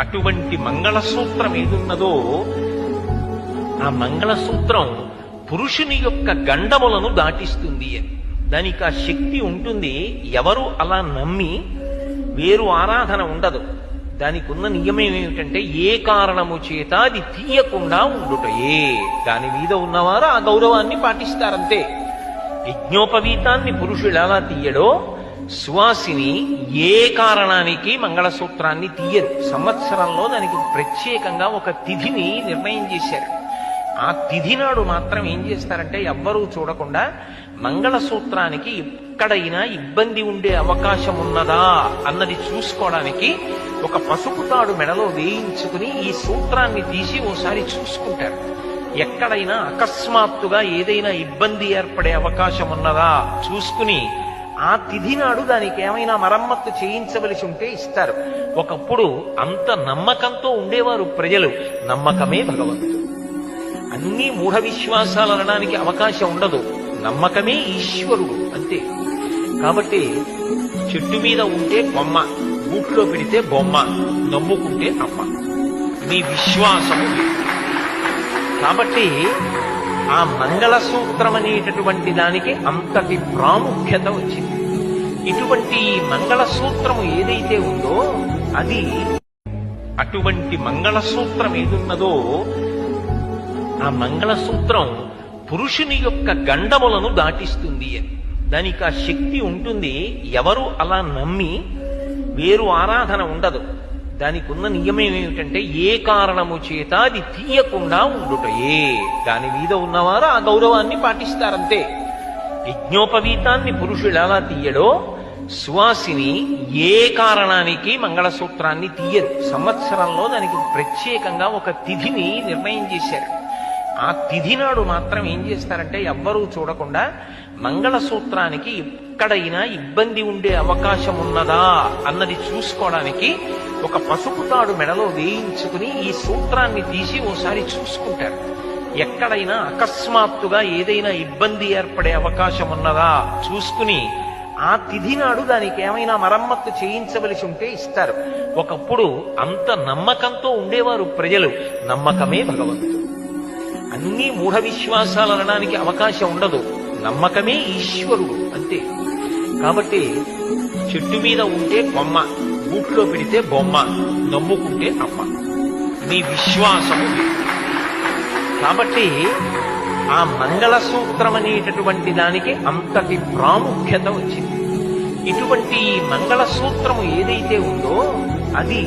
అటువంటి మంగళసూత్రం ఏదున్నదో ఆ మంగళసూత్రం పురుషుని యొక్క గండములను దాటిస్తుంది అని. దానికి ఆ శక్తి ఉంటుంది. ఎవరు అలా నమ్మి వేరు ఆరాధన ఉండదు. దానికి ఉన్న నియమం ఏమిటంటే ఏ కారణము చేత అది తీయకుండా ఉండుటయే. దాని మీద ఉన్నవారు ఆ గౌరవాన్ని పాటిస్తారంతే. యజ్ఞోపవీతాన్ని పురుషుడు ఎలా తీయడో సువాసిని ఏ కారణానికి మంగళసూత్రాన్ని తీయరు. సంవత్సరంలో దానికి ప్రత్యేకంగా ఒక తిథిని నిర్ణయం చేశారు. ఆ తిథి నాడు మాత్రం ఏం చేస్తారంటే ఎవ్వరూ చూడకుండా మంగళసూత్రానికి ఎక్కడైనా ఇబ్బంది ఉండే అవకాశం ఉన్నదా అన్నది చూసుకోవడానికి ఒక పసుపు తాడు మెడలో వేయించుకుని ఈ సూత్రాన్ని తీసి ఓసారి చూసుకుంటారు. ఎక్కడైనా అకస్మాత్తుగా ఏదైనా ఇబ్బంది ఏర్పడే అవకాశం ఉన్నదా చూసుకుని ఆ తిథి నాడు దానికి ఏమైనా మరమ్మత్తు చేయించవలసి ఉంటే ఇస్తారు. ఒకప్పుడు అంత నమ్మకంతో ఉండేవారు ప్రజలు. నమ్మకమే భగవంతుడు. అన్ని మూఢ విశ్వాసాలు అనడానికి అవకాశం ఉండదు. నమ్మకమే ఈశ్వరుడు అంతే. కాబట్టి చెట్టు మీద ఉంటే బొమ్మ, గూట్లో పెడితే బొమ్మ, నమ్ముకుంటే అమ్మ. మీ విశ్వాసము కాబట్టి ఆ మంగళసూత్రం అనేటటువంటి దానికి అంతటి ప్రాముఖ్యత వచ్చింది. ఇటువంటి మంగళసూత్రము ఏదైతే ఉందో అది అటువంటి మంగళసూత్రం ఏదున్నదో ఆ మంగళసూత్రం పురుషుని యొక్క గండములను దాటిస్తుంది అని. దానికి ఆ శక్తి ఉంటుంది. ఎవరు అలా నమ్మి వేరు ఆరాధన ఉండదు. దానికి ఉన్న నియమం ఏమిటంటే ఏ కారణము చేత అది తీయకుండా ఉండుటయే. దాని మీద ఉన్నవారు ఆ గౌరవాన్ని పాటిస్తారంతే. యజ్ఞోపవీతాన్ని పురుషుడు ఎలా తీయడో సువాసిని ఏ కారణానికి మంగళసూత్రాన్ని తీయరు. సంవత్సరంలో దానికి ప్రత్యేకంగా ఒక తిథిని నిర్ణయం చేశారు. ఆ తిథి నాడు మాత్రం ఏం చేస్తారంటే ఎవ్వరూ చూడకుండా మంగళసూత్రానికి ఎక్కడైనా ఇబ్బంది ఉండే అవకాశం ఉన్నదా అన్నది చూసుకోవడానికి ఒక పసుపు తాడు మెడలో వేయించుకుని ఈ సూత్రాన్ని తీసి ఓసారి చూసుకుంటారు. ఎక్కడైనా అకస్మాత్తుగా ఏదైనా ఇబ్బంది ఏర్పడే అవకాశం ఉన్నదా చూసుకుని ఆ తిథి నాడు దానికి ఏమైనా మరమ్మత్తు చేయించవలసి ఉంటే ఇస్తారు. ఒకప్పుడు అంత నమ్మకంతో ఉండేవారు ప్రజలు. నమ్మకమే భగవంతుడు. అన్ని మూఢ విశ్వాసాలు అనడానికి అవకాశం ఉండదు. నమ్మకమే ఈశ్వరుడు అంతే. కాబట్టి చెట్టు మీద ఉంటే బొమ్మ, గూట్లో పెడితే బొమ్మ, నమ్ముకుంటే అమ్మ. మీ విశ్వాసము కాబట్టి ఆ మంగళసూత్రం అనేటటువంటి దానికి అంతటి ప్రాముఖ్యత వచ్చింది. ఇటువంటి మంగళసూత్రము ఏదైతే ఉందో అది